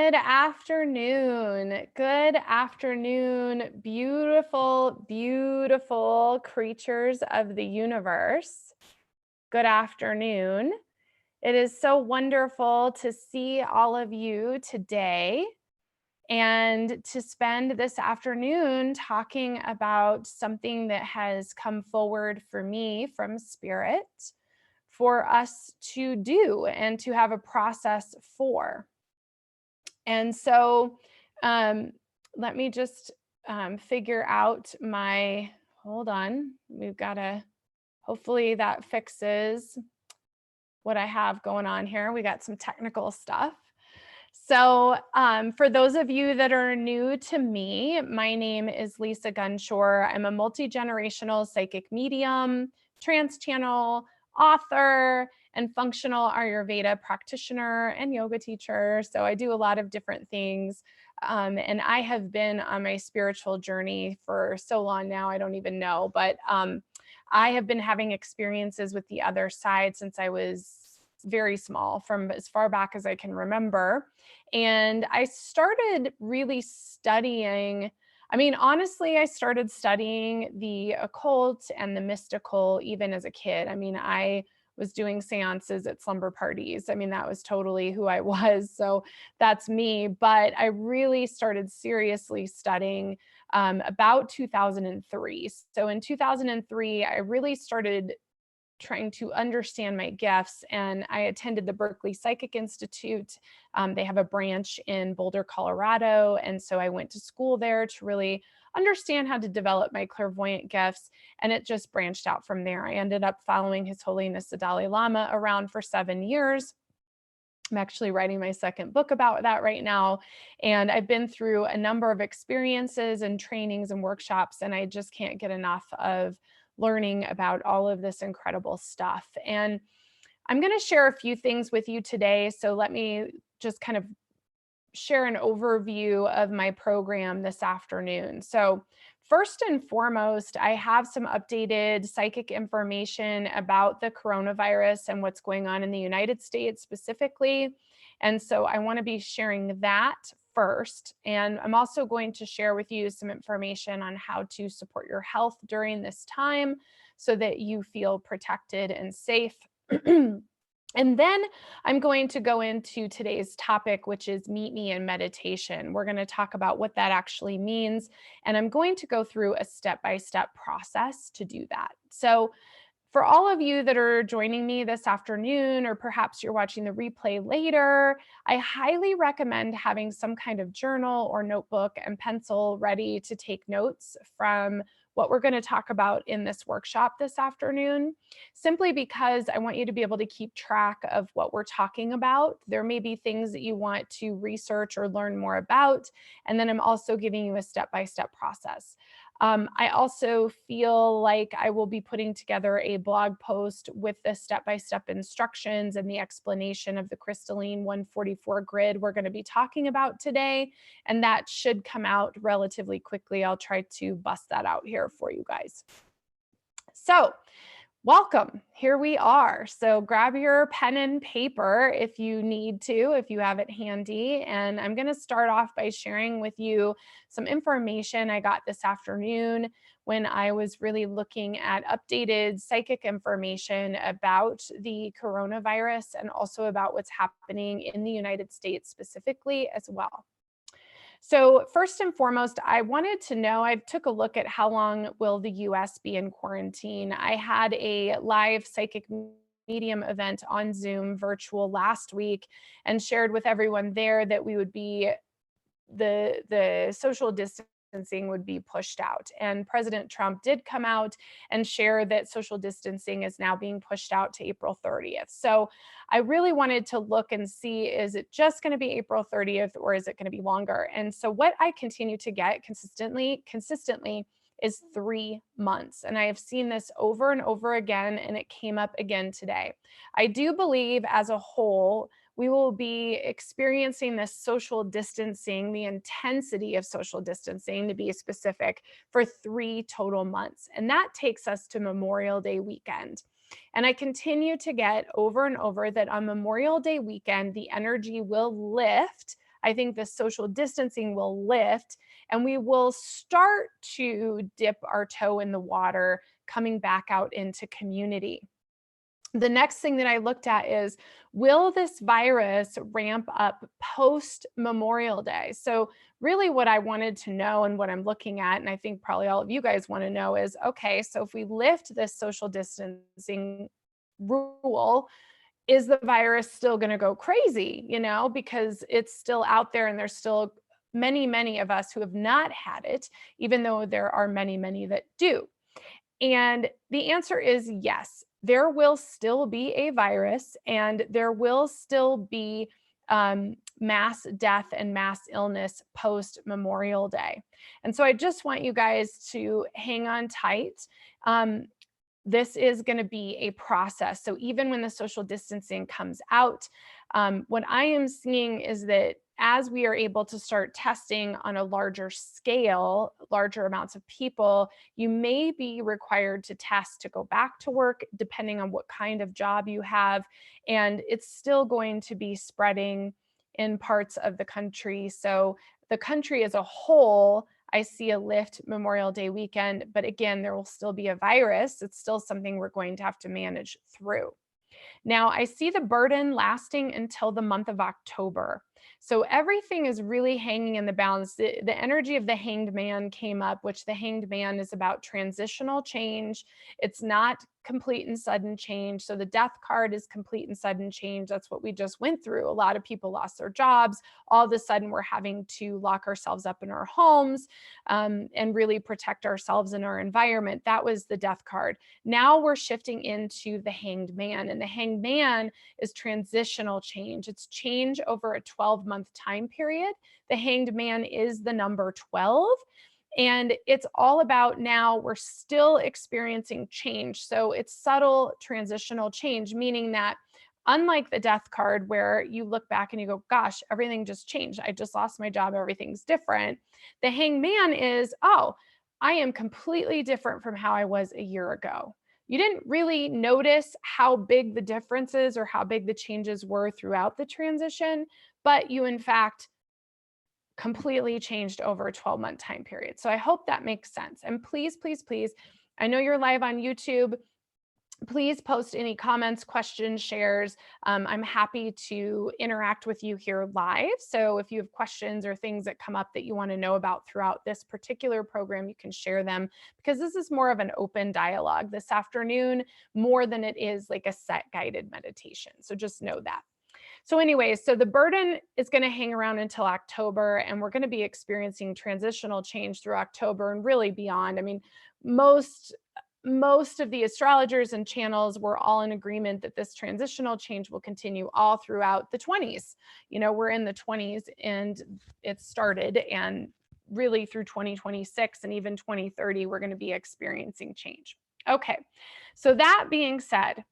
Good afternoon. Good afternoon, beautiful, beautiful creatures of the universe. Good afternoon. It is so wonderful to see all of you today and to spend this afternoon talking about something that has come forward for me from Spirit for us to do and to have a process for. And so um, let me just figure out hold on. We've got to, hopefully that fixes what I have going on here. We got some technical stuff. So for those of you that are new to me, my name is Lisa Gunshore. I'm a multi-generational psychic medium, trance channel, author, and functional Ayurveda practitioner and yoga teacher. So I do a lot of different things. And I have been on my spiritual journey for so long now, I don't even know. But I have been having experiences with the other side since I was very small, from as far back as I can remember. And I started really studying. I mean, honestly, I started studying the occult and the mystical even as a kid. I mean, I was doing seances at slumber parties. I mean, that was totally who I was. So that's me. But I really started seriously studying about 2003. So in 2003, I really started trying to understand my gifts. And I attended the Berkeley Psychic Institute. They have a branch in Boulder, Colorado. And so I went to school there to really understand how to develop my clairvoyant gifts. And it just branched out from there. I ended up following His Holiness the Dalai Lama around for 7 years. I'm actually writing my second book about that right now. And I've been through a number of experiences and trainings and workshops, and I just can't get enough of learning about all of this incredible stuff. And I'm going to share a few things with you today. So let me just kind of share an overview of my program this afternoon. So first and foremost, I have some updated psychic information about the coronavirus and what's going on in the United States specifically. And so I want to be sharing that first. And I'm also going to share with you some information on how to support your health during this time so that you feel protected and safe. And then I'm going to go into today's topic, which is Meet Me in Meditation. We're going to talk about what that actually means. And I'm going to go through a step-by-step process to do that. So for all of you that are joining me this afternoon, or perhaps you're watching the replay later, I highly recommend having some kind of journal or notebook and pencil ready to take notes from what we're going to talk about in this workshop this afternoon, simply because I want you to be able to keep track of what we're talking about. There may be things that you want to research or learn more about, and then I'm also giving you a step-by-step process. I also feel like I will be putting together a blog post with the step-by-step instructions and the explanation of the Crystalline 144 grid we're going to be talking about today. And that should come out relatively quickly. I'll try to bust that out here for you guys. So, welcome. Here we are. So grab your pen and paper if you need to, if you have it handy. And I'm going to start off by sharing with you some information I got this afternoon when I was really looking at updated psychic information about the coronavirus and also about what's happening in the United States specifically as well. So first and foremost, I wanted to know, I took a look at how long will the US be in quarantine. I had a live psychic medium event on Zoom virtual last week and shared with everyone there that we would be the social distancing would be pushed out. And President Trump did come out and share that social distancing is now being pushed out to April 30th. So I really wanted to look and see, is it just going to be April 30th or is it going to be longer? And so what I continue to get consistently is 3 months. And I have seen this over and over again, and it came up again today. I do believe as a whole, we will be experiencing this social distancing, the intensity of social distancing to be specific, for 3 total months. And that takes us to Memorial Day weekend. And I continue to get over and over that on Memorial Day weekend, the energy will lift I think the social distancing will lift and we will start to dip our toe in the water coming back out into community. The next thing that I looked at is, will this virus ramp up post Memorial Day? So, really, what I wanted to know and what I'm looking at, and I think probably all of you guys want to know, is okay, so if we lift this social distancing rule, is the virus still going to go crazy? Because it's still out there and there's still many, many of us who have not had it, even though there are many, many that do. And the answer is yes, there will still be a virus and there will still be mass death and mass illness post Memorial Day. And so I just want you guys to hang on tight. This is going to be a process. So even when the social distancing comes out, what I am seeing is that as we are able to start testing on a larger scale, larger amounts of people, you may be required to test to go back to work, depending on what kind of job you have. And it's still going to be spreading in parts of the country. So the country as a whole, I see a lift Memorial Day weekend, but again, there will still be a virus. It's still something we're going to have to manage through. Now, I see the burden lasting until the month of October. So everything is really hanging in the balance. The energy of the hanged man came up, which the hanged man is about transitional change. It's not complete and sudden change. So the death card is complete and sudden change. That's what we just went through. A lot of people lost their jobs. All of a sudden, we're having to lock ourselves up in our homes and really protect ourselves and our environment. That was the death card. Now we're shifting into the hanged man, and the hanged man is transitional change. It's change over a 12-month time period. The hanged man is the number 12. And it's all about, now we're still experiencing change. So it's subtle transitional change, meaning that unlike the death card where you look back and you go, gosh, everything just changed. I just lost my job. Everything's different. The hanged man is, oh, I am completely different from how I was a year ago. You didn't really notice how big the differences or how big the changes were throughout the transition, but you, in fact, completely changed over a 12-month time period. So I hope that makes sense. And please, please, please, I know you're live on YouTube. Please post any comments, questions, shares. I'm happy to interact with you here live. So if you have questions or things that come up that you want to know about throughout this particular program, you can share them, because this is more of an open dialogue this afternoon, more than it is like a set guided meditation. So just know that. So anyways, so the burden is going to hang around until October, and we're going to be experiencing transitional change through October and really beyond. I mean, most of the astrologers and channels were all in agreement that this transitional change will continue all throughout the 20s. We're in the 20s and it started, and really through 2026 and even 2030, we're going to be experiencing change. Okay, so that being said,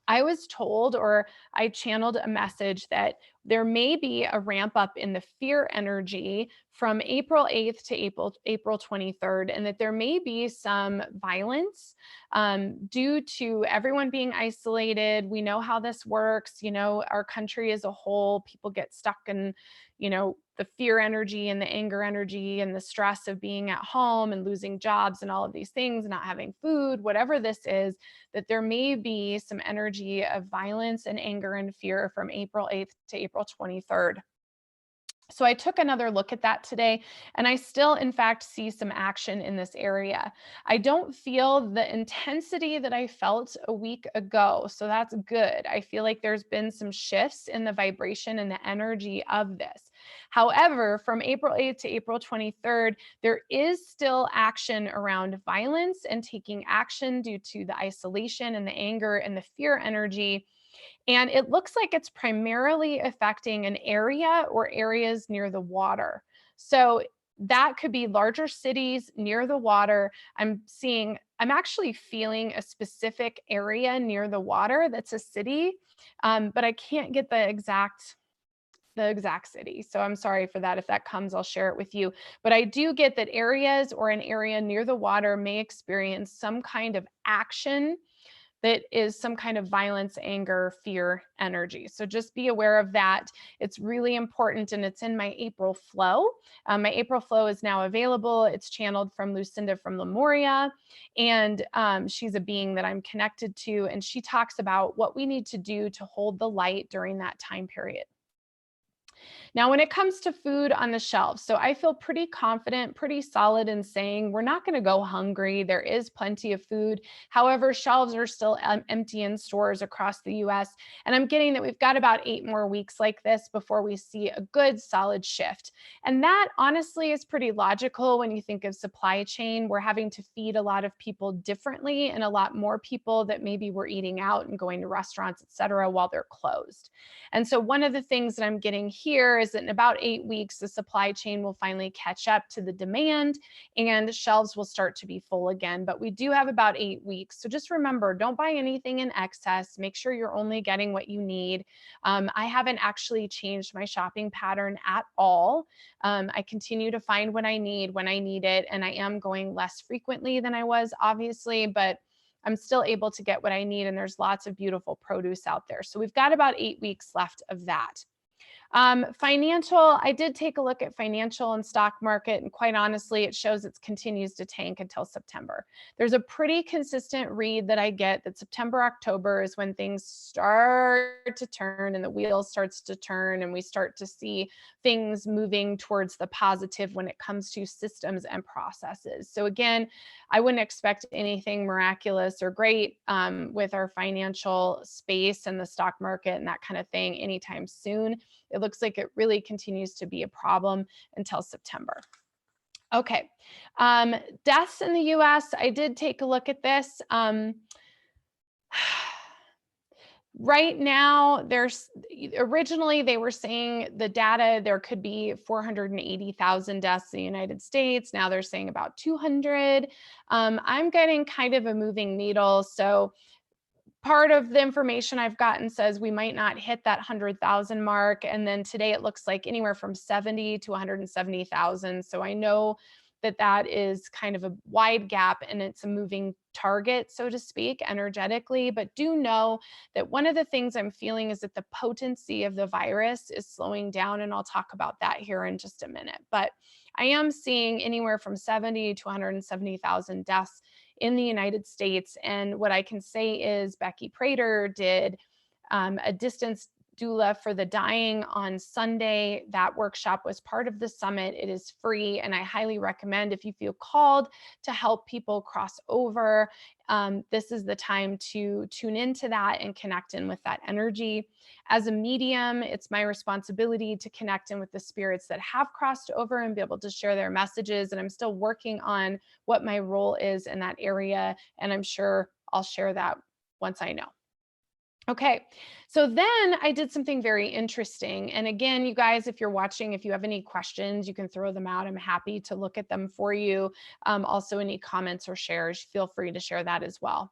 I was told, or I channeled a message, that there may be a ramp up in the fear energy from April 8th to April 23rd, and that there may be some violence due to everyone being isolated. We know how this works. Our country as a whole, people get stuck in, the fear energy and the anger energy and the stress of being at home and losing jobs and all of these things, not having food, whatever this is, that there may be some energy of violence and anger and fear from April 8th to April 23rd. So I took another look at that today, and I still, in fact, see some action in this area. I don't feel the intensity that I felt a week ago, so that's good. I feel like there's been some shifts in the vibration and the energy of this. However, from April 8th to April 23rd, there is still action around violence and taking action due to the isolation and the anger and the fear energy. And it looks like it's primarily affecting an area or areas near the water. So that could be larger cities near the water. I'm actually feeling a specific area near the water that's a city, but I can't get the exact city. So I'm sorry for that. If that comes, I'll share it with you. But I do get that areas or an area near the water may experience some kind of action that is some kind of violence, anger, fear energy. So just be aware of that. It's really important, and it's in my April flow. My April flow is now available. It's channeled from Lucinda from Lemuria, and she's a being that I'm connected to, and she talks about what we need to do to hold the light during that time period. Now, when it comes to food on the shelves, so I feel pretty confident, pretty solid in saying we're not going to go hungry. There is plenty of food. However, shelves are still empty in stores across the US. And I'm getting that we've got about 8 more weeks like this before we see a good solid shift. And that honestly is pretty logical when you think of supply chain. We're having to feed a lot of people differently, and a lot more people that maybe were eating out and going to restaurants, et cetera, while they're closed. And so one of the things that I'm getting here is that in about 8 weeks, the supply chain will finally catch up to the demand and shelves will start to be full again. But we do have about 8 weeks. So just remember, don't buy anything in excess. Make sure you're only getting what you need. I haven't actually changed my shopping pattern at all. I continue to find what I need when I need it. And I am going less frequently than I was, obviously, but I'm still able to get what I need. And there's lots of beautiful produce out there. So we've got about 8 weeks left of that. Financial, I did take a look at financial and stock market, and quite honestly, it shows it continues to tank until September. There's a pretty consistent read that I get that September, October is when things start to turn and the wheel starts to turn, and we start to see things moving towards the positive when it comes to systems and processes. So again, I wouldn't expect anything miraculous or great with our financial space and the stock market and that kind of thing anytime soon. It looks like it really continues to be a problem until September. Okay. Deaths in the US, I did take a look at this. Right now, originally they were saying the data, there could be 480,000 deaths in the United States. Now they're saying about 200. I'm getting kind of a moving needle. So part of the information I've gotten says we might not hit that 100,000 mark. And then today it looks like anywhere from 70 to 170,000. So I know that that is kind of a wide gap and it's a moving target, so to speak, energetically. But do know that one of the things I'm feeling is that the potency of the virus is slowing down. And I'll talk about that here in just a minute. But I am seeing anywhere from 70 to 170,000 deaths in the United States. And what I can say is Becky Prater did a distance doula for the dying on Sunday. That workshop was part of the summit. It is free, and I highly recommend if you feel called to help people cross over. This is the time to tune into that and connect in with that energy. As a medium, it's my responsibility to connect in with the spirits that have crossed over and be able to share their messages. And I'm still working on what my role is in that area. And I'm sure I'll share that once I know. Okay, so then I did something very interesting. And again, you guys, if you're watching, if you have any questions, you can throw them out. I'm happy to look at them for you. Also, any comments or shares, feel free to share that as well.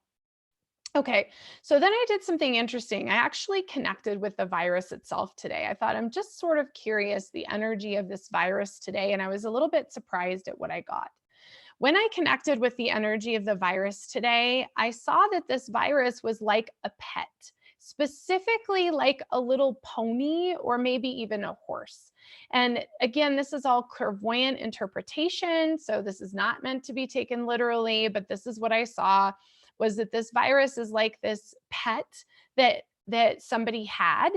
Okay, so then I did something interesting. I actually connected with the virus itself today. I thought I'm just sort of curious the energy of this virus today, and I was a little bit surprised at what I got. When I connected with the energy of the virus today, I saw that this virus was like a pet, specifically like a little pony or maybe even a horse. And again, this is all clairvoyant interpretation. So this is not meant to be taken literally, but this is what I saw was that this virus is like this pet that somebody had,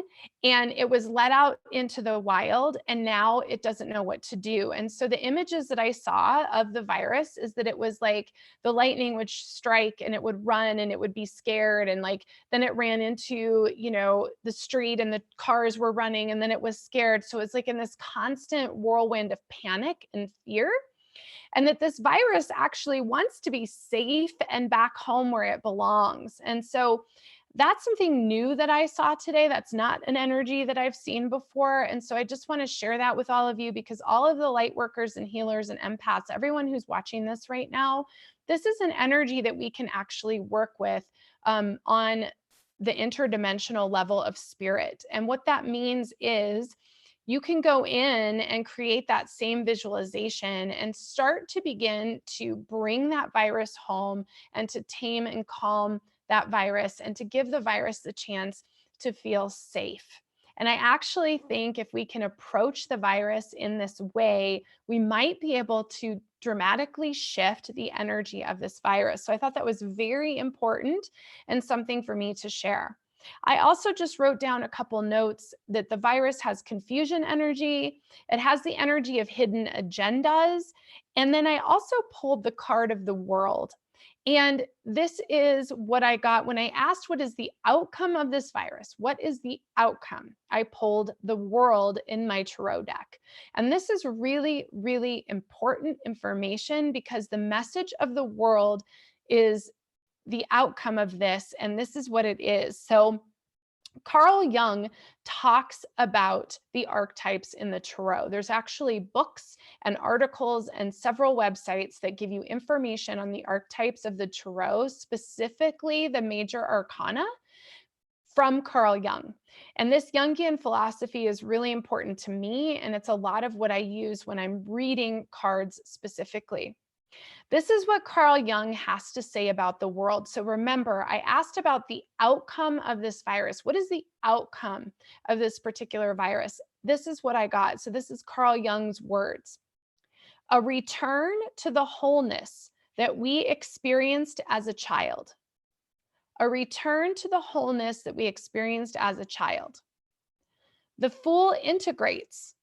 and it was let out into the wild, and now it doesn't know what to do. And so the images that I saw of the virus is that it was like the lightning would strike and it would run and it would be scared, and like then it ran into, the street and the cars were running and then it was scared. So it's like in this constant whirlwind of panic and fear, and that this virus actually wants to be safe and back home where it belongs. And so that's something new that I saw today. That's not an energy that I've seen before. And so I just want to share that with all of you, because all of the light workers and healers and empaths, everyone who's watching this right now, this is an energy that we can actually work with on the interdimensional level of spirit. And what that means is you can go in and create that same visualization and start to begin to bring that virus home and to tame and calm that virus and to give the virus the chance to feel safe. And I actually think if we can approach the virus in this way, we might be able to dramatically shift the energy of this virus. So I thought that was very important and something for me to share. I also just wrote down a couple notes that the virus has confusion energy, it has the energy of hidden agendas, and then I also pulled the card of the world. And this is what I got when I asked, what is the outcome of this virus? What is the outcome? I pulled the world in my tarot deck. And this is really, really important information because the message of the world is the outcome of this. And this is what it is. So Carl Jung talks about the archetypes in the tarot. There's actually books and articles and several websites that give you information on the archetypes of the tarot, specifically the major arcana from Carl Jung. And this Jungian philosophy is really important to me, and it's a lot of what I use when I'm reading cards specifically. This is what Carl Jung has to say about the world. So remember, I asked about the outcome of this virus. What is the outcome of this particular virus? This is what I got. So this is Carl Jung's words. A return to the wholeness that we experienced as a child. A return to the wholeness that we experienced as a child. The fool integrates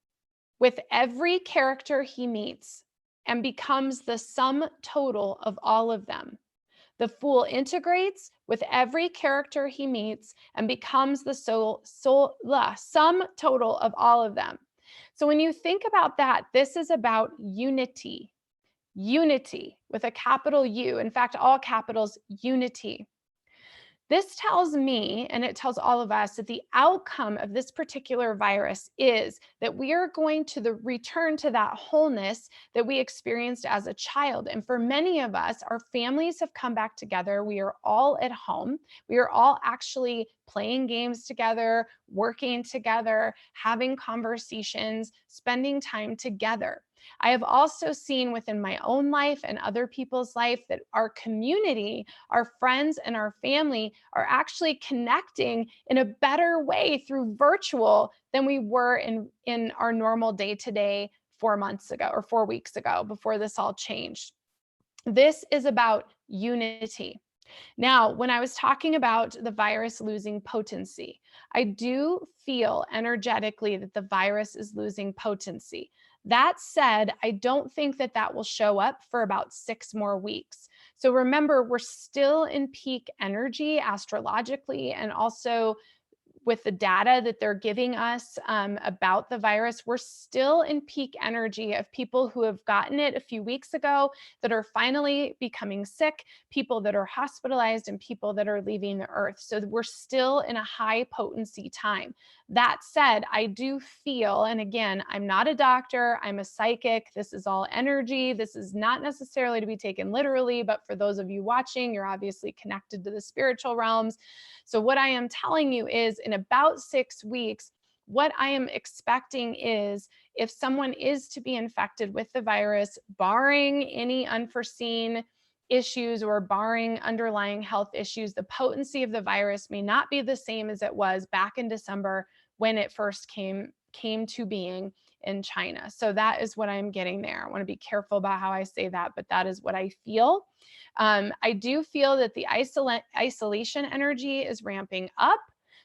with every character he meets and becomes the sum total of all of them. The fool integrates with every character he meets and becomes the sum total of all of them. So when you think about that, this is about unity. Unity with a capital U. In fact, all capitals, unity. This tells me, and it tells all of us, that the outcome of this particular virus is that we are going to return to that wholeness that we experienced as a child. And for many of us, our families have come back together. We are all at home. We are all actually playing games together, working together, having conversations, spending time together. I have also seen within my own life and other people's life that our community, our friends, and our family are actually connecting in a better way through virtual than we were in our normal day-to-day 4 months ago or 4 weeks ago before this all changed. This is about unity. Now, when I was talking about the virus losing potency, I do feel energetically that the virus is losing potency. That said, I don't think that that will show up for about 6 more weeks. So remember, we're still in peak energy astrologically and also with the data that they're giving us about the virus, we're still in peak energy of people who have gotten it a few weeks ago that are finally becoming sick, people that are hospitalized, and people that are leaving the earth. So we're still in a high potency time. That said, I do feel, and again, I'm not a doctor, I'm a psychic. This is all energy. This is not necessarily to be taken literally, but for those of you watching, you're obviously connected to the spiritual realms. So what I am telling you is in about 6 weeks, what I am expecting is if someone is to be infected with the virus, barring any unforeseen issues or barring underlying health issues, the potency of the virus may not be the same as it was back in December when it first came to being in China. So that is what I'm getting there. I want to be careful about how I say that, but that is what I feel. I do feel that the isolation energy is ramping up.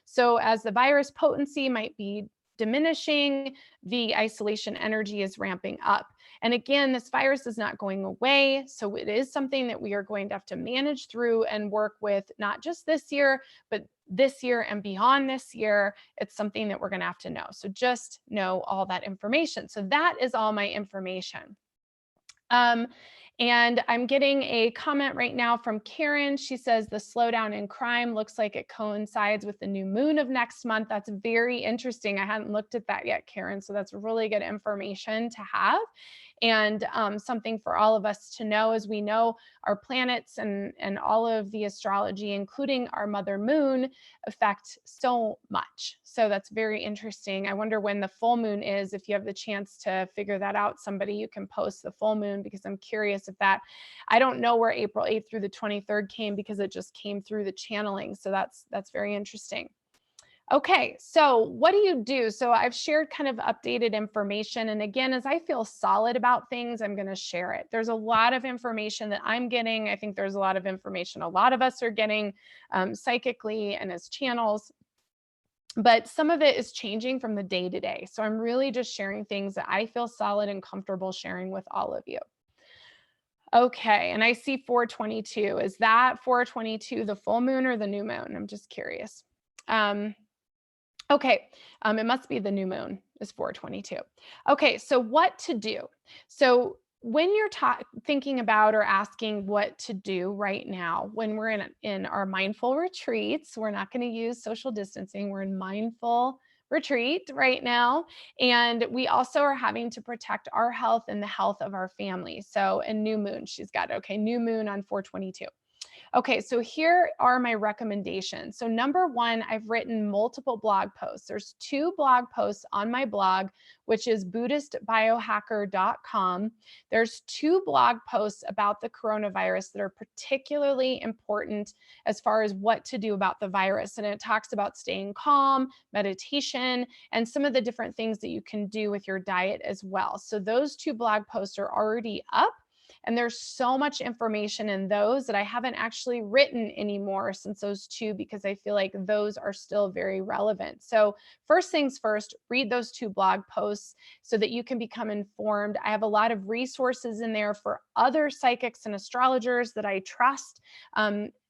So as the virus potency might be diminishing, the isolation energy is ramping up. And again, this virus is not going away. So it is something that we are going to have to manage through and work with, not just this year, but this year and beyond this year. It's something that we're going to have to know. So just know all that information. So that is all my information. And I'm getting a comment right now from Karen. She says the slowdown in crime looks like it coincides with the new moon of next month. That's very interesting. I hadn't looked at that yet, Karen. So that's really good information to have. And something for all of us to know as we know our planets and all of the astrology, including our mother moon, affect so much. So that's very interesting. I wonder when the full moon is. If you have the chance to figure that out, somebody, you can post the full moon because I'm curious if that, I don't know where April 8th through the 23rd came because it just came through the channeling. So that's very interesting. Okay, so what do you do? So I've shared kind of updated information. And again, as I feel solid about things, I'm going to share it. There's a lot of information that I'm getting. I think there's a lot of information a lot of us are getting psychically and as channels. But some of it is changing from the day to day. So I'm really just sharing things that I feel solid and comfortable sharing with all of you. Okay, and I see 422. Is that 422 the full moon or the new moon? I'm just curious. Okay, it must be the new moon is 422. Okay, so what to do? So when you're thinking about or asking what to do right now, when we're in our mindful retreats, we're not going to use social distancing. We're in mindful retreat right now, and we also are having to protect our health and the health of our family. So, and new moon, she's got okay, new moon on 422. Okay, so here are my recommendations. So number one, I've written multiple blog posts. There's 2 blog posts on my blog, which is buddhistbiohacker.com. There's 2 blog posts about the coronavirus that are particularly important as far as what to do about the virus. And it talks about staying calm, meditation, and some of the different things that you can do with your diet as well. So those 2 blog posts are already up. And there's so much information in those that I haven't actually written anymore since those 2, because I feel like those are still very relevant. So first things first, read those 2 blog posts so that you can become informed. I have a lot of resources in there for other psychics and astrologers that I trust,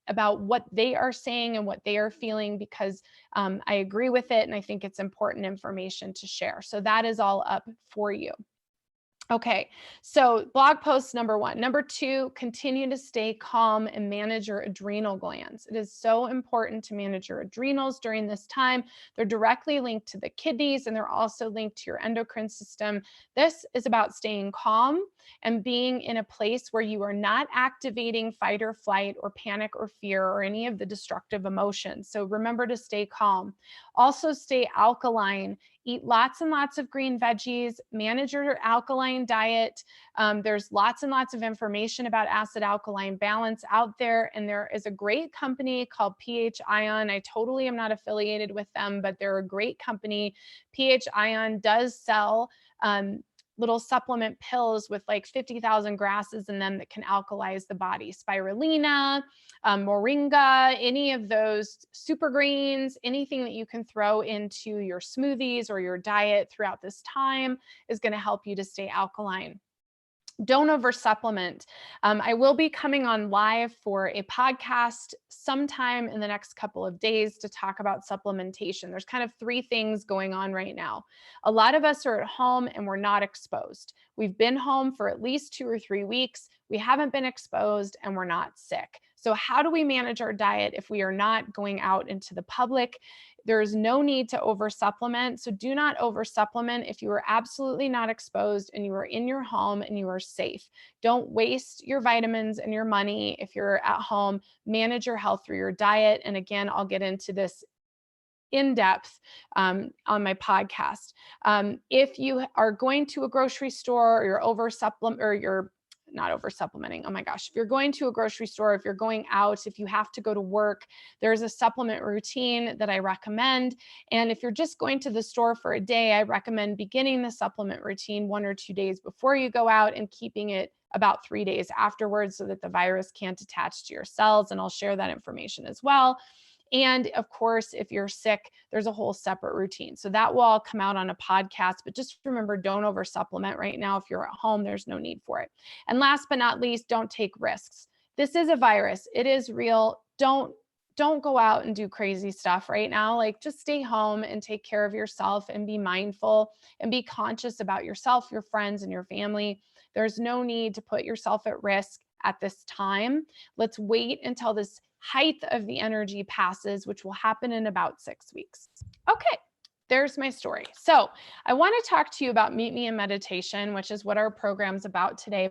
about what they are saying and what they are feeling, because I agree with it and I think it's important information to share. So that is all up for you. Okay, so blog post number 1. Number 2, continue to stay calm and manage your adrenal glands. It is so important to manage your adrenals during this time. They're directly linked to the kidneys and they're also linked to your endocrine system. This is about staying calm and being in a place where you are not activating fight or flight or panic or fear or any of the destructive emotions. So remember to stay calm. Also stay alkaline. Eat lots and lots of green veggies, manage your alkaline diet. There's lots and lots of information about acid alkaline balance out there. And there is a great company called pH Ion. I totally am not affiliated with them, but they're a great company. pH Ion does sell little supplement pills with like 50,000 grasses in them that can alkalize the body. Spirulina, moringa, any of those super greens, anything that you can throw into your smoothies or your diet throughout this time is going to help you to stay alkaline. Don't over supplement. I will be coming on live for a podcast sometime in the next couple of days to talk about supplementation. There's kind of 3 things going on right now. A lot of us are at home and we're not exposed. We've been home for at least 2 or 3 weeks. We haven't been exposed and we're not sick. So how do we manage our diet if we are not going out into the public? There's no need to over supplement. So do not over supplement if you are absolutely not exposed and you are in your home and you are safe. Don't waste your vitamins and your money if you're at home. Manage your health through your diet. And again, I'll get into this in depth on my podcast. If you are going to a grocery store or you're over supplement or you're not over supplementing. Oh my gosh. If you're going to a grocery store, if you're going out, if you have to go to work, there's a supplement routine that I recommend. And if you're just going to the store for a day, I recommend beginning the supplement routine 1 or 2 days before you go out and keeping it about 3 days afterwards so that the virus can't attach to your cells. And I'll share that information as well. And of course, if you're sick, there's a whole separate routine. So that will all come out on a podcast, but just remember, don't over supplement right now. If you're at home, there's no need for it. And last but not least, don't take risks. This is a virus. It is real. Don't go out and do crazy stuff right now. Like just stay home and take care of yourself and be mindful and be conscious about yourself, your friends, and your family. There's no need to put yourself at risk at this time. Let's wait until this height of the energy passes, which will happen in about 6 weeks. Okay, there's my story. So I want to talk to you about Meet Me in Meditation, which is what our program's about today.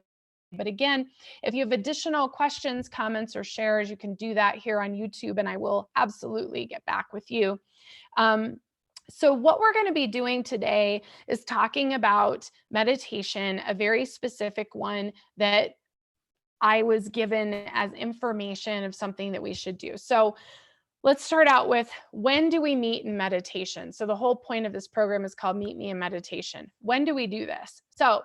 But again, if you have additional questions, comments, or shares, you can do that here on YouTube, and I will absolutely get back with you. So what we're going to be doing today is talking about meditation, a very specific one that I was given as information of something that we should do. So let's start out with, when do we meet in meditation? So the whole point of this program is called Meet Me in Meditation. When do we do this? So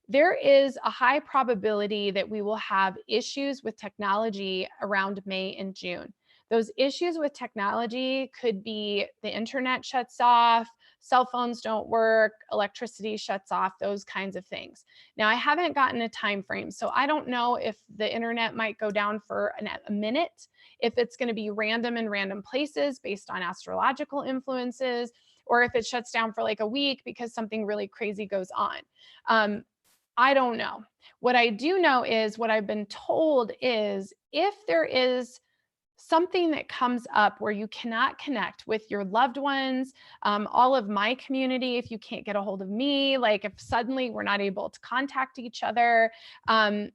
there is a high probability that we will have issues with technology around May and June. Those issues with technology could be the internet shuts off, cell phones don't work, electricity shuts off, those kinds of things. Now, I haven't gotten a time frame, so I don't know if the internet might go down for a minute, if it's going to be random in random places based on astrological influences, or if it shuts down for like a week because something really crazy goes on. I don't know. What I do know is, what I've been told is, if there is something that comes up where you cannot connect with your loved ones, all of my community, if you can't get a hold of me, like if suddenly we're not able to contact each other, that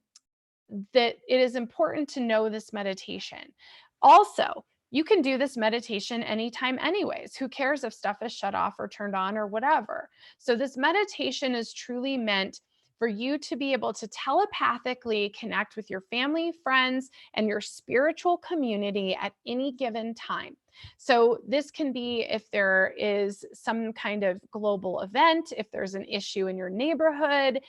it is important to know this meditation. Also, you can do this meditation anytime anyways. Who cares if stuff is shut off or turned on or whatever? So this meditation is truly meant for you to be able to telepathically connect with your family, friends, and your spiritual community at any given time. So this can be if there is some kind of global event, if there's an issue in your neighborhood,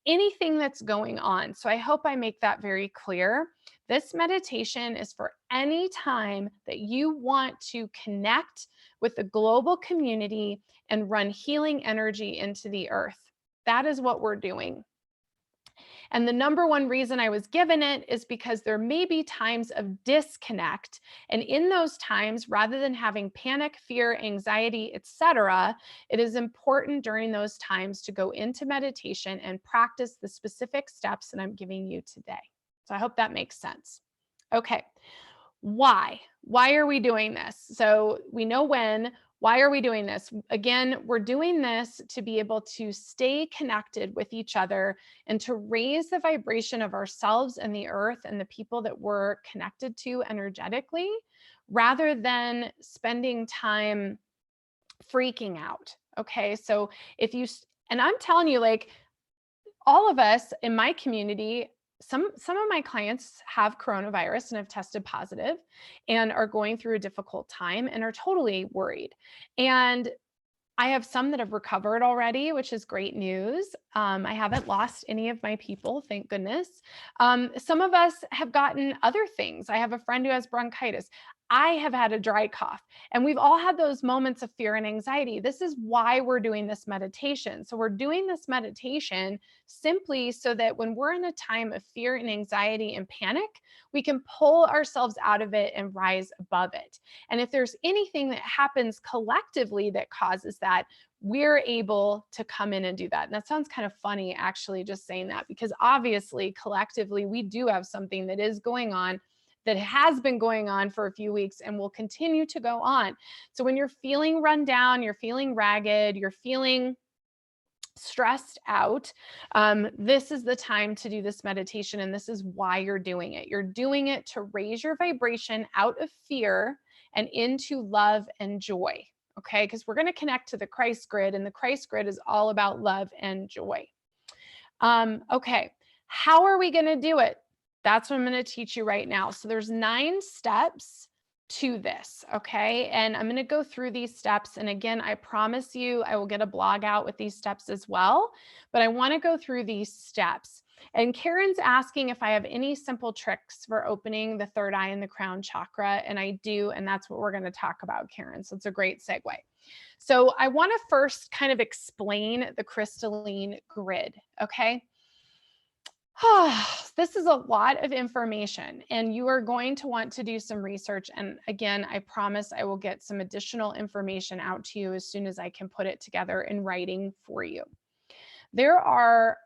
anything that's going on. So I hope I make that very clear. This meditation is for any time that you want to connect with the global community and run healing energy into the earth. That is what we're doing. And the number one reason I was given it is because there may be times of disconnect. And in those times, rather than having panic, fear, anxiety, etc., it is important during those times to go into meditation and practice the specific steps that I'm giving you today. So I hope that makes sense. Okay. Why? Why are we doing this? So we know when. Why are we doing this? Again, we're doing this to be able to stay connected with each other and to raise the vibration of ourselves and the earth and the people that we're connected to energetically, rather than spending time freaking out. Okay. So and I'm telling you, like, all of us in my community, some of my clients have coronavirus and have tested positive and are going through a difficult time and are totally worried. And I have some that have recovered already, which is great news. I haven't lost any of my people, thank goodness. Some of us have gotten other things. I have a friend who has bronchitis. I have had a dry cough, and we've all had those moments of fear and anxiety. This is why we're doing this meditation. So we're doing this meditation simply so that when we're in a time of fear and anxiety and panic, we can pull ourselves out of it and rise above it. And if there's anything that happens collectively that causes that, we're able to come in and do that. And that sounds kind of funny, actually, just saying that, because obviously, collectively, we do have something that is going on, that has been going on for a few weeks and will continue to go on. So when you're feeling run down, you're feeling ragged, you're feeling stressed out, this is the time to do this meditation. And this is why you're doing it. You're doing it to raise your vibration out of fear and into love and joy. Okay. Because we're going to connect to the Christ grid, and the Christ grid is all about love and joy. Okay. How are we going to do it? That's what I'm going to teach you right now. So there's 9 steps to this. Okay. And I'm going to go through these steps. And again, I promise you, I will get a blog out with these steps as well, but I want to go through these steps. And Karen's asking if I have any simple tricks for opening the third eye and the crown chakra. And I do. And that's what we're going to talk about, Karen. So it's a great segue. So I want to first kind of explain the crystalline grid. Okay. This is a lot of information, and you are going to want to do some research. And again, I promise I will get some additional information out to you as soon as I can put it together in writing for you. There are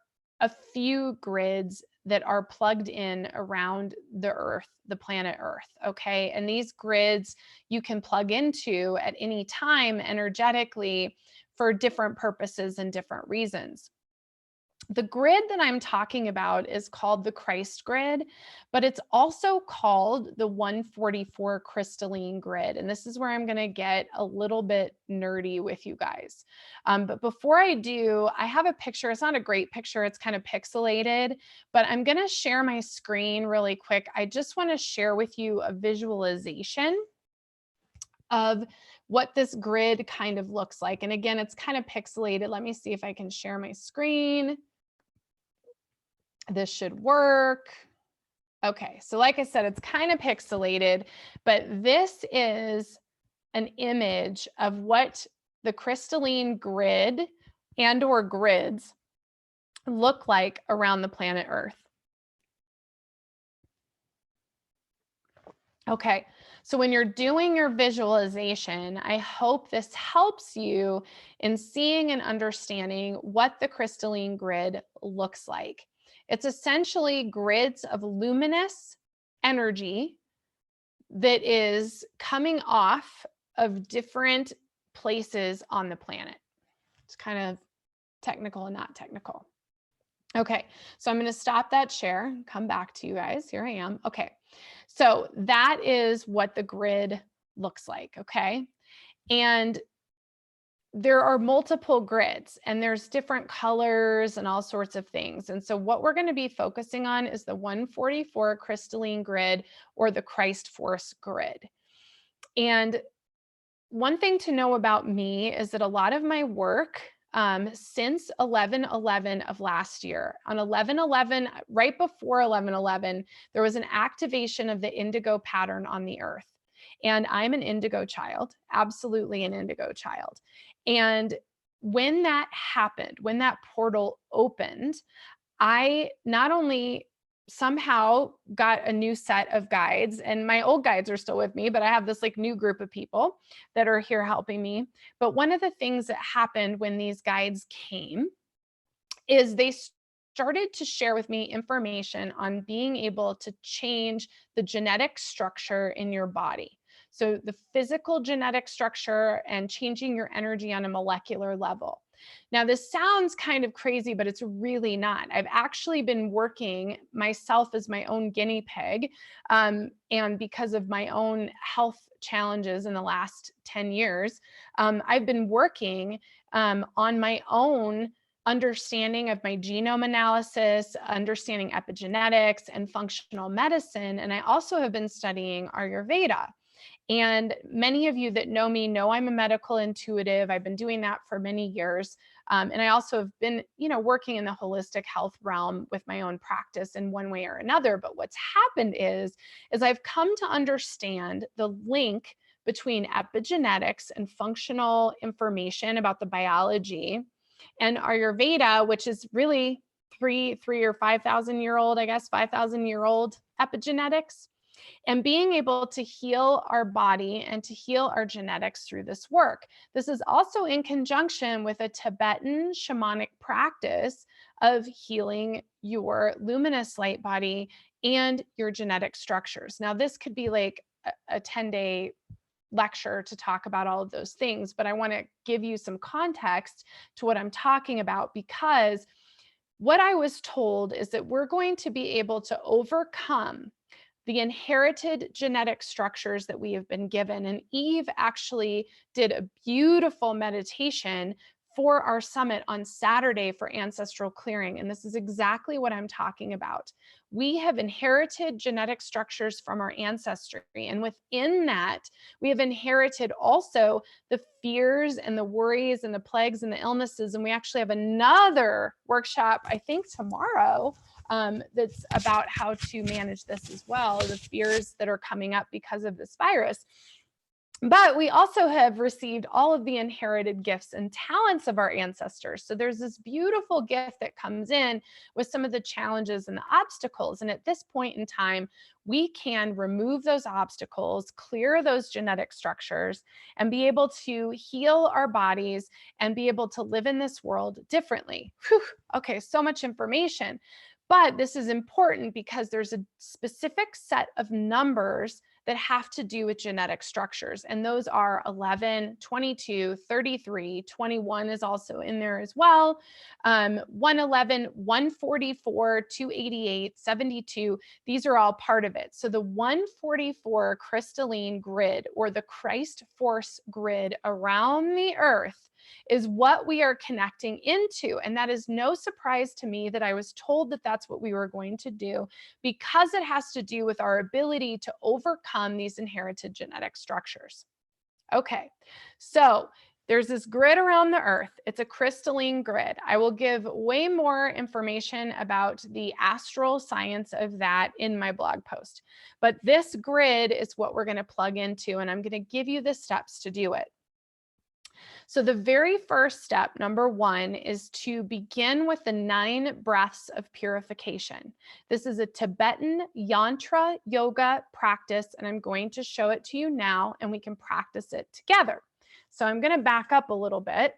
a few grids that are plugged in around the earth, the planet Earth. Okay. And these grids you can plug into at any time energetically for different purposes and different reasons. The grid that I'm talking about is called the Christ grid, but it's also called the 144 crystalline grid. And this is where I'm going to get a little bit nerdy with you guys. But before I do, I have a picture. It's not a great picture. It's kind of pixelated, but I'm going to share my screen really quick. I just want to share with you a visualization of what this grid kind of looks like. And again, it's kind of pixelated. Let me see if I can share my screen. This should work. Okay, so like I said, it's kind of pixelated, but this is an image of what the crystalline grid and or grids look like around the planet Earth. Okay, so when you're doing your visualization, I hope this helps you in seeing and understanding what the crystalline grid looks like. It's essentially grids of luminous energy that is coming off of different places on the planet. It's kind of technical and not technical. Okay, so I'm going to stop that share, come back to you guys. Here I am. Okay, so that is what the grid looks like. Okay, and there are multiple grids and there's different colors and all sorts of things. And so what we're going to be focusing on is the 144 crystalline grid or the Christ force grid. And one thing to know about me is that a lot of my work since 11/11 of last year, on 11/11, right before 11/11, there was an activation of the indigo pattern on the earth. And I'm an indigo child, absolutely an indigo child. And when that happened, when that portal opened, I not only somehow got a new set of guides, and my old guides are still with me, but I have this like new group of people that are here helping me. But one of the things that happened when these guides came is they started to share with me information on being able to change the genetic structure in your body. So the physical genetic structure and changing your energy on a molecular level. Now, this sounds kind of crazy, but it's really not. I've actually been working myself as my own guinea pig. And because of my own health challenges in the last 10 years, I've been working on my own understanding of my genome analysis, understanding epigenetics and functional medicine. And I also have been studying Ayurveda. And many of you that know me know I'm a medical intuitive. I've been doing that for many years. And I also have been, working in the holistic health realm with my own practice in one way or another. But what's happened is I've come to understand the link between epigenetics and functional information about the biology and Ayurveda, which is really three or 5,000 year old, I guess, 5,000 year old epigenetics, and being able to heal our body and to heal our genetics through this work. This is also in conjunction with a Tibetan shamanic practice of healing your luminous light body and your genetic structures. Now, this could be like a 10-day lecture to talk about all of those things, but I want to give you some context to what I'm talking about, because what I was told is that we're going to be able to overcome the inherited genetic structures that we have been given. And Eve actually did a beautiful meditation for our summit on Saturday for ancestral clearing. And this is exactly what I'm talking about. We have inherited genetic structures from our ancestry. And within that, we have inherited also the fears and the worries and the plagues and the illnesses. And we actually have another workshop, I think tomorrow, that's about how to manage this as well, the fears that are coming up because of this virus. But we also have received all of the inherited gifts and talents of our ancestors. So there's this beautiful gift that comes in with some of the challenges and the obstacles. And at this point in time, we can remove those obstacles, clear those genetic structures, and be able to heal our bodies and be able to live in this world differently. Whew. Okay, so much information. But this is important because there's a specific set of numbers that have to do with genetic structures. And those are 11, 22, 33, 21 is also in there as well. 111, 144, 288, 72, these are all part of it. So the 144 crystalline grid, or the Christ force grid around the earth, is what we are connecting into. And that is no surprise to me that I was told that that's what we were going to do, because it has to do with our ability to overcome these inherited genetic structures. Okay, so there's this grid around the earth. It's a crystalline grid. I will give way more information about the astral science of that in my blog post. But this grid is what we're going to plug into, and I'm going to give you the steps to do it. So the very first step, number one, is to begin with the 9 breaths of purification. This is a Tibetan yantra yoga practice, and I'm going to show it to you now, and we can practice it together. So I'm going to back up a little bit.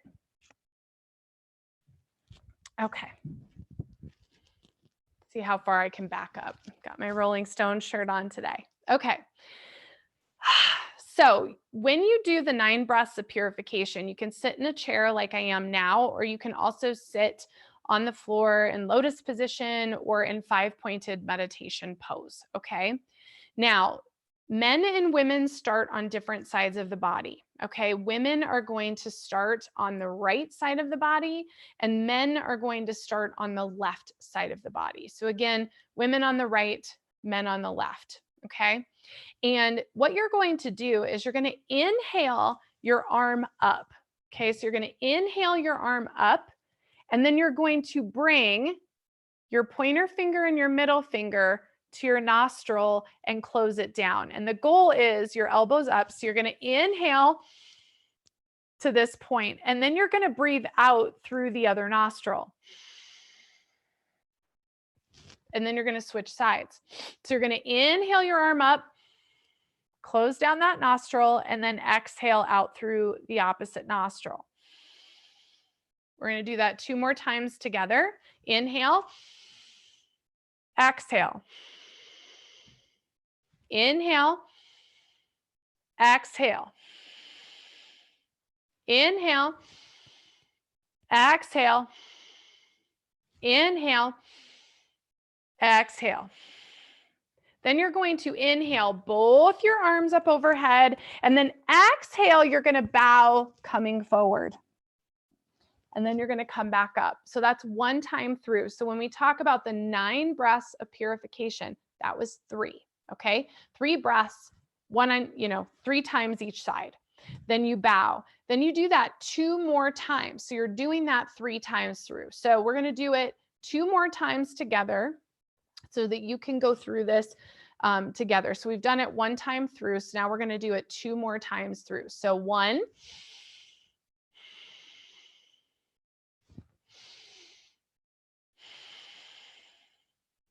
Okay. See how far I can back up. Got my Rolling Stone shirt on today. Okay. So when you do the 9 breaths of purification, you can sit in a chair like I am now, or you can also sit on the floor in lotus position or in 5-pointed meditation pose. Okay. Now, men and women start on different sides of the body. Okay. Women are going to start on the right side of the body, and men are going to start on the left side of the body. So again, women on the right, men on the left. Okay. And what you're going to do is you're going to inhale your arm up. Okay, so you're going to inhale your arm up, and then you're going to bring your pointer finger and your middle finger to your nostril and close it down. And the goal is your elbows up. So you're going to inhale to this point, and then you're going to breathe out through the other nostril. And then you're going to switch sides. So you're going to inhale your arm up, close down that nostril, and then exhale out through the opposite nostril. We're going to do that 2 more times together. Inhale, exhale. Inhale, exhale. Inhale, exhale. Inhale, exhale. Then you're going to inhale both your arms up overhead, and then exhale, you're going to bow coming forward. And then you're going to come back up. So that's 1 time through. So when we talk about the 9 breaths of purification, that was 3. Okay, 3 breaths, 3 times each side. Then you bow. Then you do that 2 more times. So you're doing that 3 times through. So we're going to do it 2 more times together, so that you can go through this together. So we've done it 1 time through. So now we're going to do it 2 more times through. So 1,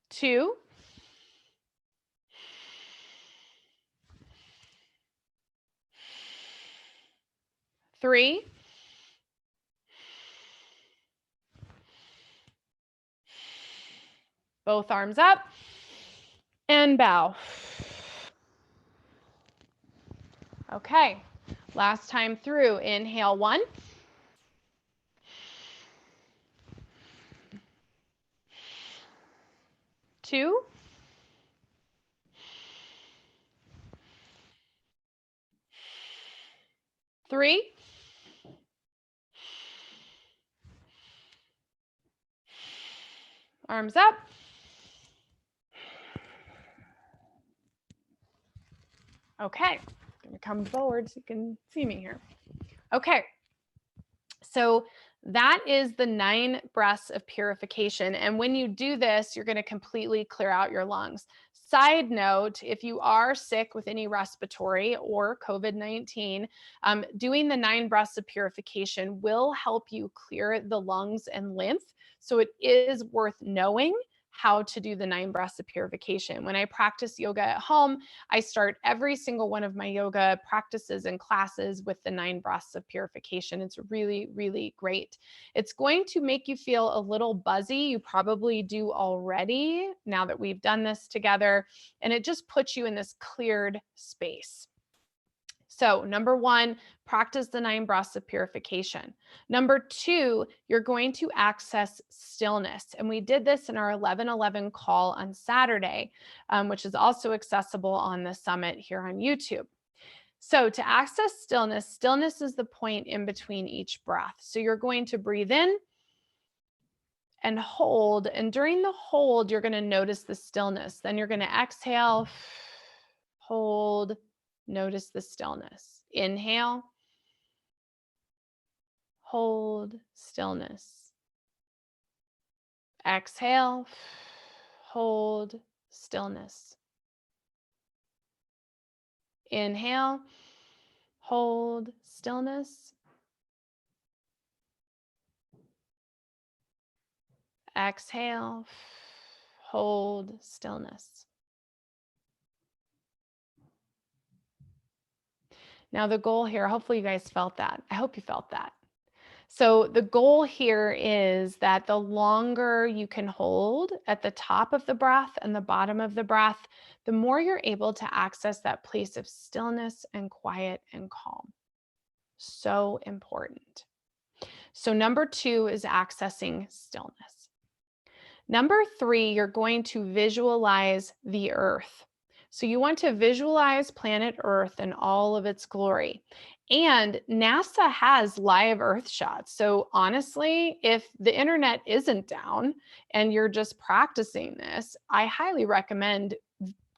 2, 3, 'Both arms up and bow. Okay, last time through. Inhale 1, 2, 3, 'Arms up. Okay, I'm going to come forward so you can see me here. Okay, so that is the 9 breaths of purification. And when you do this, you're going to completely clear out your lungs. Side note, if you are sick with any respiratory or COVID-19, doing the 9 breaths of purification will help you clear the lungs and lymph. So it is worth knowing how to do the 9 breaths of purification. When I practice yoga at home, I start every single one of my yoga practices and classes with the 9 breaths of purification. It's really, really great. It's going to make you feel a little buzzy. You probably do already now that we've done this together, and it just puts you in this cleared space. So number 1, practice the 9 breaths of purification. Number 2, you're going to access stillness. And we did this in our 11:11 call on Saturday, which is also accessible on the summit here on YouTube. So to access stillness, stillness is the point in between each breath. So you're going to breathe in and hold. And during the hold, you're going to notice the stillness. Then you're going to exhale, hold, notice the stillness. Inhale, hold, stillness. Exhale, hold, stillness. Inhale, hold, stillness. Exhale, hold, stillness. Now the goal here, hopefully you guys felt that. I hope you felt that. So the goal here is that the longer you can hold at the top of the breath and the bottom of the breath, the more you're able to access that place of stillness and quiet and calm. So important. So number 2 is accessing stillness. Number 3, you're going to visualize the earth. So you want to visualize planet Earth in all of its glory. And NASA has live Earth shots. So honestly, if the internet isn't down and you're just practicing this, I highly recommend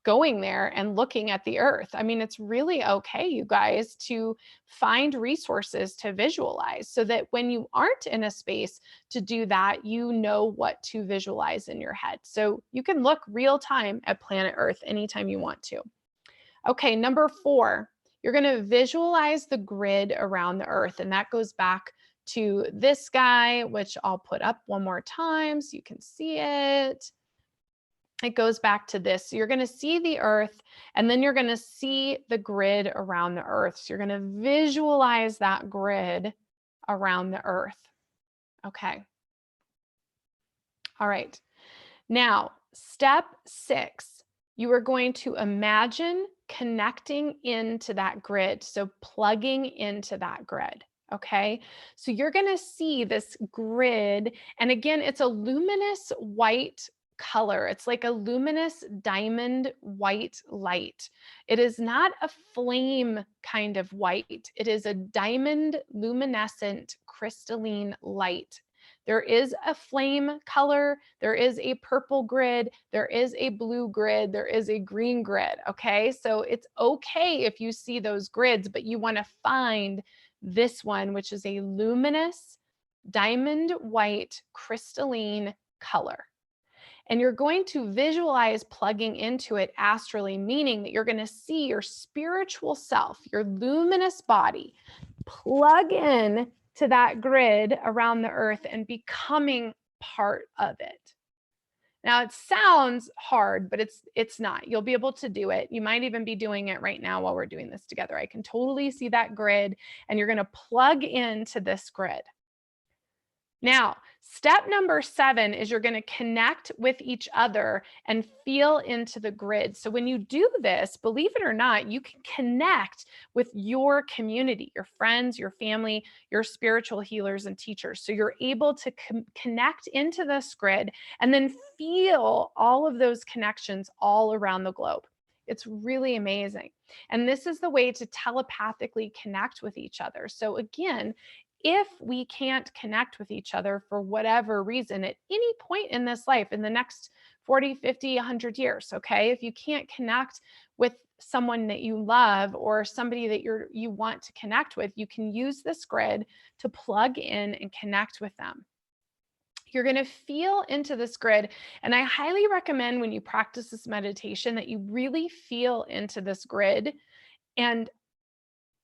going there and looking at the earth. I mean, it's really okay, you guys, to find resources to visualize so that when you aren't in a space to do that, you know what to visualize in your head. So you can look real time at planet Earth anytime you want to. Okay, number 4, you're going to visualize the grid around the earth. And that goes back to this guy, which I'll put up one more time so you can see it. It goes back to this. So you're going to see the earth, and then you're going to see the grid around the earth. So you're going to visualize that grid around the earth. Okay. All right. Now, step 6, you are going to imagine connecting into that grid. So plugging into that grid. Okay. So you're going to see this grid. And again, it's a luminous white color. It's like a luminous diamond white light. It is not a flame kind of white. It is a diamond luminescent crystalline light. There is a flame color, there is a purple grid, there is a blue grid, there is a green grid, okay? So it's okay if you see those grids, but you want to find this one, which is a luminous diamond white crystalline color. And you're going to visualize plugging into it astrally, meaning that you're going to see your spiritual self, your luminous body, plug in to that grid around the earth and becoming part of it. Now it sounds hard, but it's not. You'll be able to do it. You might even be doing it right now while we're doing this together. I can totally see that grid, and you're going to plug into this grid. Now, step number 7 is you're going to connect with each other and feel into the grid. So when you do this, believe it or not, you can connect with your community, your friends, your family, your spiritual healers and teachers. So you're able to connect into this grid and then feel all of those connections all around the globe. It's really amazing. And this is the way to telepathically connect with each other. So again, if we can't connect with each other for whatever reason at any point in this life, in the next 40, 50, 100 years, okay? If you can't connect with someone that you love or somebody that you want to connect with, you can use this grid to plug in and connect with them. You're going to feel into this grid. And I highly recommend when you practice this meditation that you really feel into this grid and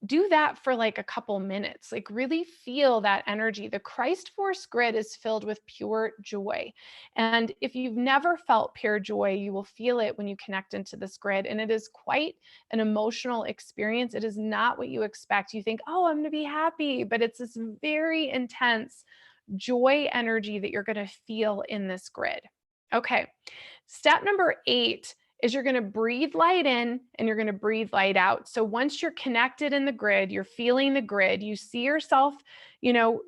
do that for like a couple minutes, like really feel that energy. The Christ Force grid is filled with pure joy. And if you've never felt pure joy, you will feel it when you connect into this grid. And it is quite an emotional experience. It is not what you expect. You think, oh, I'm going to be happy, but it's this very intense joy energy that you're going to feel in this grid. Okay. Step number 8 is you're going to breathe light in and you're going to breathe light out. So once you're connected in the grid, you're feeling the grid, you see yourself,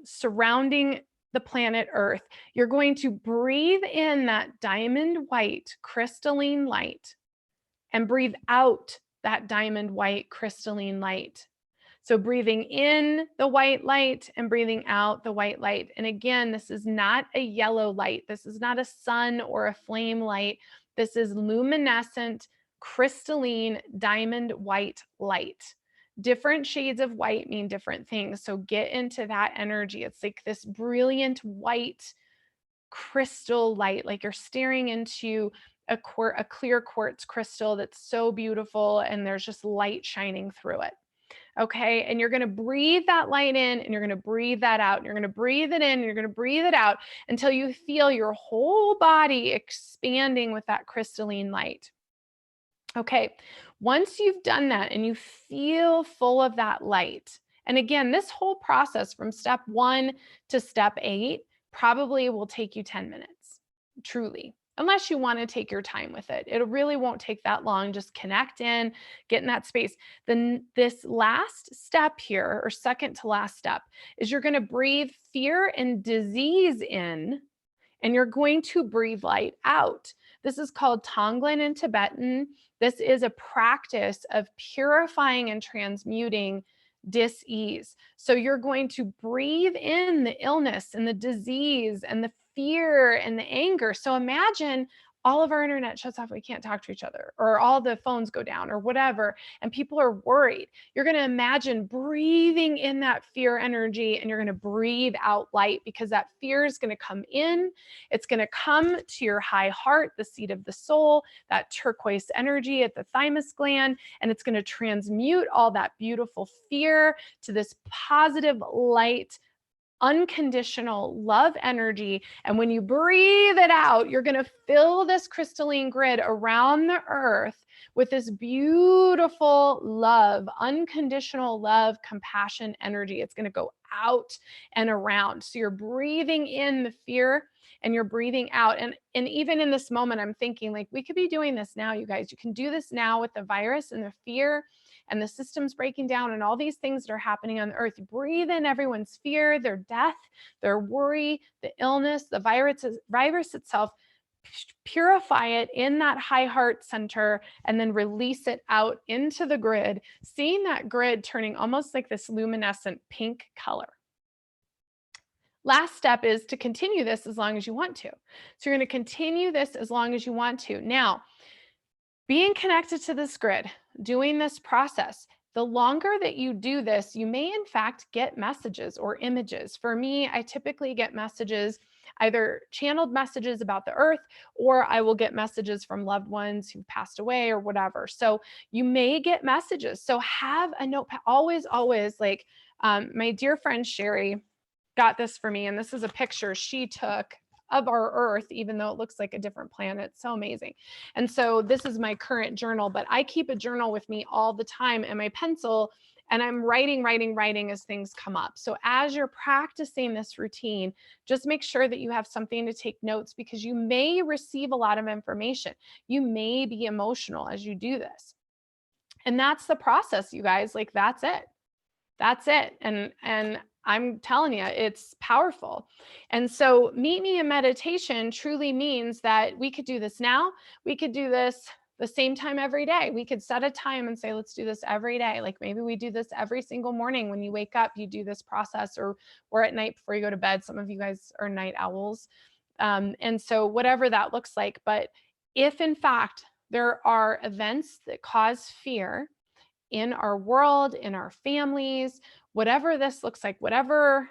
surrounding the planet Earth, you're going to breathe in that diamond white crystalline light and breathe out that diamond white crystalline light. So breathing in the white light and breathing out the white light. And again, this is not a yellow light. This is not a sun or a flame light. This is luminescent, crystalline, diamond white light. Different shades of white mean different things. So get into that energy. It's like this brilliant white crystal light, like you're staring into a clear quartz crystal that's so beautiful, and there's just light shining through it. Okay. And you're going to breathe that light in and you're going to breathe that out. And you're going to breathe it in and you're going to breathe it out until you feel your whole body expanding with that crystalline light. Okay. Once you've done that and you feel full of that light, and again, this whole process from step 1 to step 8 probably will take you 10 minutes, truly. Unless you want to take your time with it. It really won't take that long. Just connect in, get in that space. Then this last step here, or second to last step, is you're going to breathe fear and disease in, and you're going to breathe light out. This is called Tonglen in Tibetan. This is a practice of purifying and transmuting dis-ease. So you're going to breathe in the illness and the disease and the fear and the anger. So imagine all of our internet shuts off, we can't talk to each other, or all the phones go down or whatever, and people are worried. You're going to imagine breathing in that fear energy and you're going to breathe out light, because that fear is going to come in. It's going to come to your high heart, the seat of the soul, that turquoise energy at the thymus gland, and it's going to transmute all that beautiful fear to this positive light, unconditional love energy. And when you breathe it out, you're going to fill this crystalline grid around the earth with this beautiful love, unconditional love, compassion energy. It's going to go out and around. So you're breathing in the fear and you're breathing out. And even in this moment, I'm thinking, like, we could be doing this now, you guys. You can do this now with the virus and the fear and the systems breaking down and all these things that are happening on the earth. Breathe in everyone's fear, their death, their worry, the illness, the virus itself. Purify it in that high heart center and then release it out into the grid, seeing that grid turning almost like this luminescent pink color. Last step is to continue this as long as you want to. So you're going to continue this as long as you want to. Now, being connected to this grid, doing this process, the longer that you do this, you may in fact get messages or images. For me, I typically get messages, either channeled messages about the earth, or I will get messages from loved ones who passed away or whatever. So you may get messages. So have a notepad. Always, like my dear friend Sherry got this for me, and this is a picture she took of our earth, even though it looks like a different planet. So amazing. And so this is my current journal, but I keep a journal with me all the time and my pencil, and I'm writing as things come up. So as you're practicing this routine, just make sure that you have something to take notes, because you may receive a lot of information. You may be emotional as you do this. And that's the process, you guys. Like, that's it. That's it. And I'm telling you, it's powerful. And so meet me in meditation truly means that we could do this now. We could do this the same time every day. We could set a time and say, let's do this every day. Like, maybe we do this every single morning. When you wake up, you do this process, or at night before you go to bed. Some of you guys are night owls. And so whatever that looks like. But if in fact there are events that cause fear in our world, in our families, whatever this looks like, whatever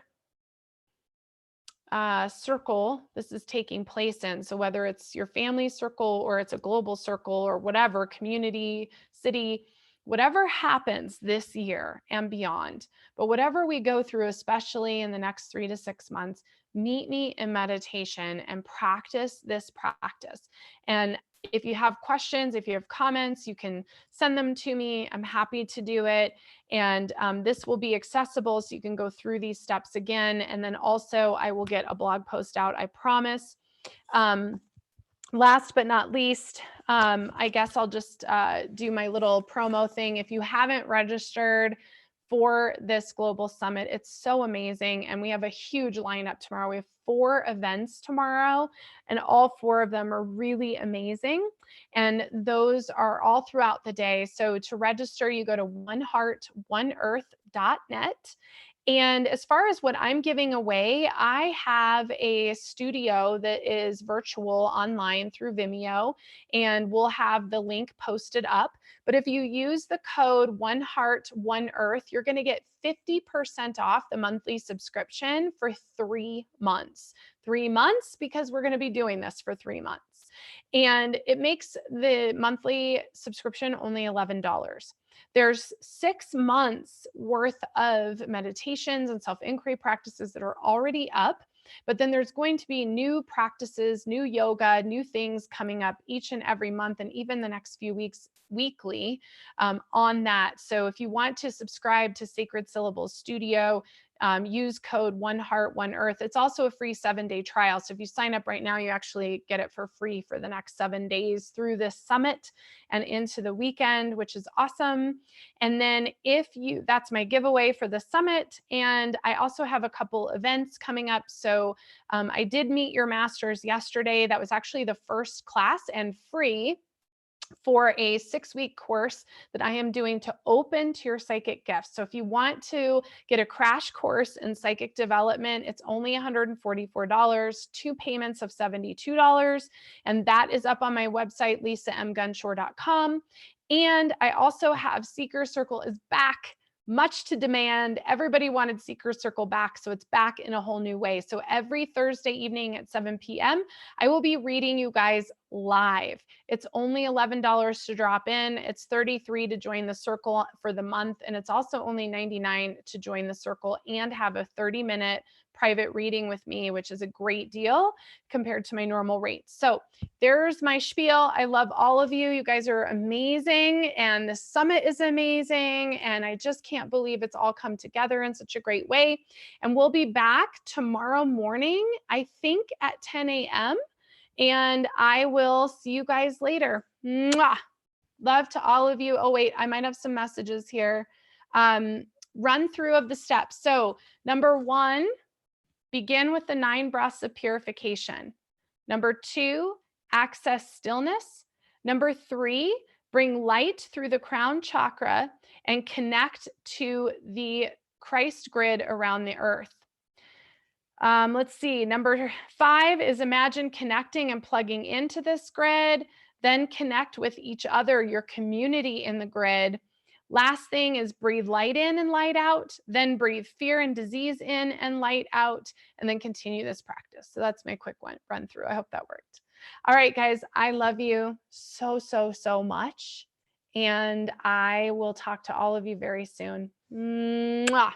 circle this is taking place in. So whether it's your family circle or it's a global circle or whatever, community, city, whatever happens this year and beyond, but whatever we go through, especially in the next 3 to 6 months, meet me in meditation and practice this practice. And if you have questions, if you have comments, you can send them to me. I'm happy to do it. And this will be accessible so you can go through these steps again. And then also, I will get a blog post out, I promise. Last but not least, I guess I'll just do my little promo thing. If you haven't registered for this global summit, it's so amazing. And we have a huge lineup tomorrow. We have 4 events tomorrow, and all 4 of them are really amazing. And those are all throughout the day. So to register, you go to oneheartoneearth.net. And as far as what I'm giving away, I have a studio that is virtual online through Vimeo, and we'll have the link posted up. But if you use the code One Heart, One Earth, you're going to get 50% off the monthly subscription for 3 months. 3 months, because we're going to be doing this for 3 months. And it makes the monthly subscription only $11. There's 6 months worth of meditations and self-inquiry practices that are already up, but then there's going to be new practices, new yoga, new things coming up each and every month, and even the next few weeks weekly on that. So if you want to subscribe to Sacred Syllables Studio, use code One Heart, One Earth. It's also a free 7-day trial. So if you sign up right now, you actually get it for free for the next 7 days through this summit and into the weekend, which is awesome. And then that's my giveaway for the summit. And I also have a couple events coming up. So I did meet your masters yesterday. That was actually the first class and free for a 6-week course that I am doing to open to your psychic gifts. So if you want to get a crash course in psychic development, it's only $144, 2 payments of $72. And that is up on my website, lisamgunshore.com. And I also have Seeker Circle is back, much to demand. Everybody wanted Seeker Circle back, so it's back in a whole new way. So every Thursday evening at 7 p.m., I will be reading you guys live. It's only $11 to drop in. It's $33 to join the circle for the month, and it's also only $99 to join the circle and have a 30-minute private reading with me, which is a great deal compared to my normal rates. So there's my spiel. I love all of you. You guys are amazing, and the summit is amazing, and I just can't believe it's all come together in such a great way. And we'll be back tomorrow morning, I think at 10 a.m., and I will see you guys later. Mwah! Love to all of you. Oh, wait, I might have some messages here. Run through of the steps. So number 1, begin with the 9 breaths of purification. Number 2, access stillness. Number 3, bring light through the crown chakra and connect to the Christ grid around the earth. Let's see. Number 5 is imagine connecting and plugging into this grid, then connect with each other, your community in the grid. Last thing is breathe light in and light out, then breathe fear and disease in and light out, and then continue this practice. So that's my quick run through. I hope that worked. All right, guys, I love you so, so, so much. And I will talk to all of you very soon. Mwah.